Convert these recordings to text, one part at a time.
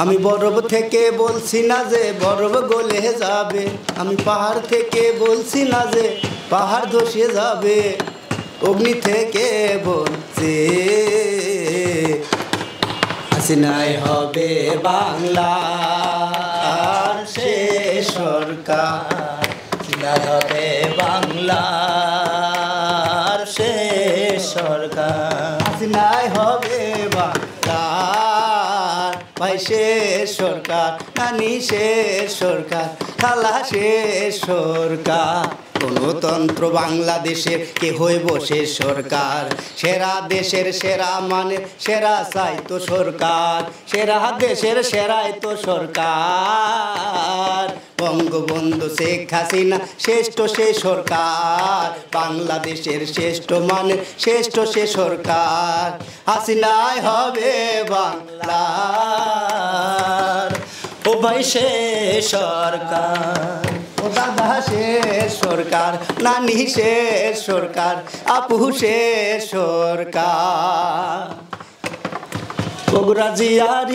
আমি বরফ থেকে বলছি না যে বরফ গলে যাবে, আমি পাহাড় থেকে বলছি না যে পাহাড় ধসে যাবে, অগ্নি থেকে বলছি হাসিনাই হবে বাংলার শেষ সরকার, হাসিনাই হবে বাংলার শেষ সরকার, হাসিনাই হবে বাংলার ভাই শেষ সরকার, নানি শেষ সরকার, খালা শেষ সরকার। গণতন্ত্র বাংলাদেশের কে হইব শেষ সরকার, সেরা দেশের সেরা মানে সেরা চাই তো সরকার, সেরা দেশের সেরাই তো সরকার। বঙ্গবন্ধু শেখ হাসিনা শ্রেষ্ঠ সে সরকার, বাংলাদেশের শ্রেষ্ঠ মানে শ্রেষ্ঠ সে সরকার, হাসিনাই হবে বাংলার ও ভাই শেষ সরকার, ও দাদা শেষ সরকার, নানি শেষ সরকার, আপু শেষ সরকার। বগুড়া জিয়ার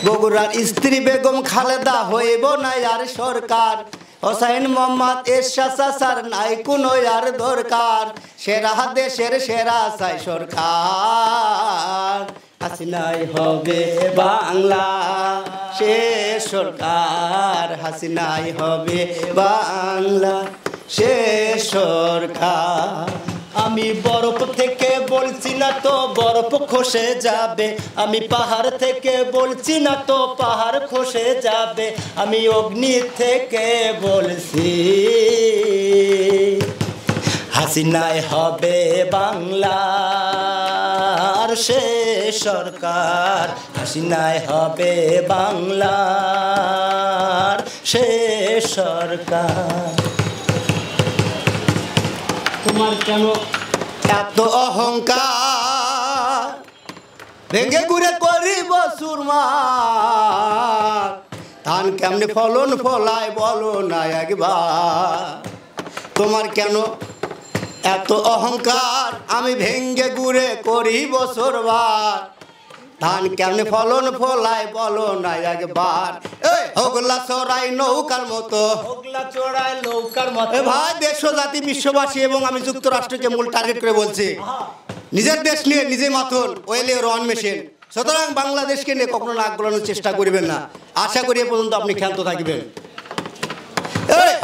বগুড়ার স্ত্রী বেগম খালেদা হইব না আর সরকার, হোসাইন মোহাম্মদ এরশাদ চাচার নাই কোনো আর দরকার, সেরা দেশের সেরা চাই সরকার, হাসিনাই হবে বাংলা শেষ সরকার, হাসিনাই হবে বাংলা শেষ সরকার। আমি বরফ থেকে বলছি না তো বরফ খসে যাবে, আমি পাহাড় থেকে বলছি না তো পাহাড় খসে যাবে, আমি অগ্নি থেকে বলছি হাসিনাই হবে বাংলার শেষ সরকার, হাসিনাই হবে বাংলার শেষ সরকার। তোমার কেন এত অহংকার, ভেঙে ঘুরে করিব সুরমার, ধান কেমনে ফলন ফলায় বলো না একবার। তোমার কেন এত অহংকার, আমি ভেঙ্গে ঘুরে করিব সুরমার, ধান কেমনে ফলন ফলায় বলো না একবার। হোগলা চড়াই নৌকার মতো, হোগলা চড়াই নৌকার মতো ভাই দেশ জাতি বিশ্ববাসী এবং আমি যুক্তরাষ্ট্রকে মূল টার্গেট করে বলছি, নিজের দেশ নিয়ে নিজে মাথুন ওয়েলে রন মেশিন, সুতরাং বাংলাদেশকে নিয়ে কখনো নাক গলানোর চেষ্টা করবেন না, আশা করি এ পর্যন্ত আপনি ক্ষান্ত থাকবেন।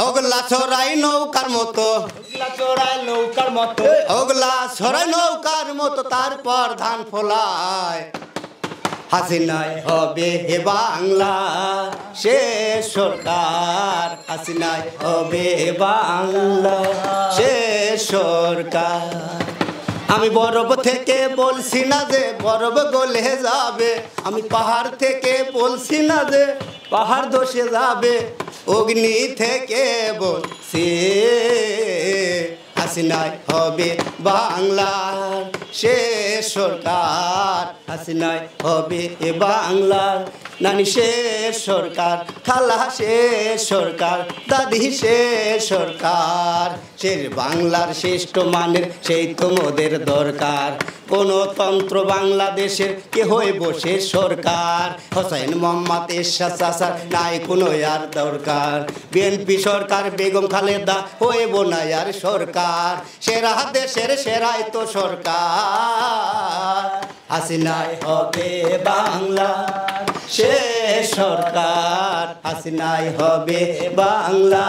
হোগলা চড়াই নৌকার মতো, হোগলা চড়াই নৌকার মতো, হোগলা চড়াই নৌকার মতো, তারপর ধান ফলায়, হাসিনাই হবে হে বাংলা শেষ সরকার, হাসিনাই হবে বাংলা শেষ সরকার। আমি বরফ থেকে বলছি না যে বরফ গলে যাবে, আমি পাহাড় থেকে বলছি না যে পাহাড় ধসে যাবে, অগ্নি থেকে বলছি হাসিনাই হবে বাংলার শেষ সরকার, হাসিনাই হবে বাংলার নানি শেষ সরকার, খালা শেষ সরকার, দাদি শেষ সরকার, শেষ বাংলার শ্রেষ্ঠ মানের সেই তোমাদের দরকার। গণতন্ত্র বাংলাদেশের কে হইব শেষ সরকার, হোসাইন মোহাম্মদ এরশাদ চাচার নাই কোনো আর দরকার, বিএনপি সরকার বেগম খালেদা হইব না আর সরকার, সেরা দেশের সেরাই তো সরকার, হাসিনাই হবে বাংলা শেষ সরকার, হাসিনাই হবে বাংলা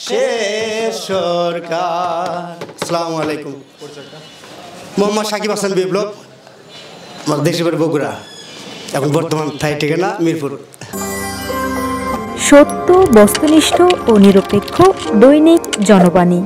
শেষ সরকার। আসসালামু আলাইকুম। মোহাম্মদ সাকিব হাসান বিপ্লব, আমার দেশের বাড়ি বগুড়া, এখন বর্তমান ঠাই ঠিকানা মিরপুর। সত্য, বস্তুনিষ্ঠ ও নিরপেক্ষ দৈনিক জনবাণী।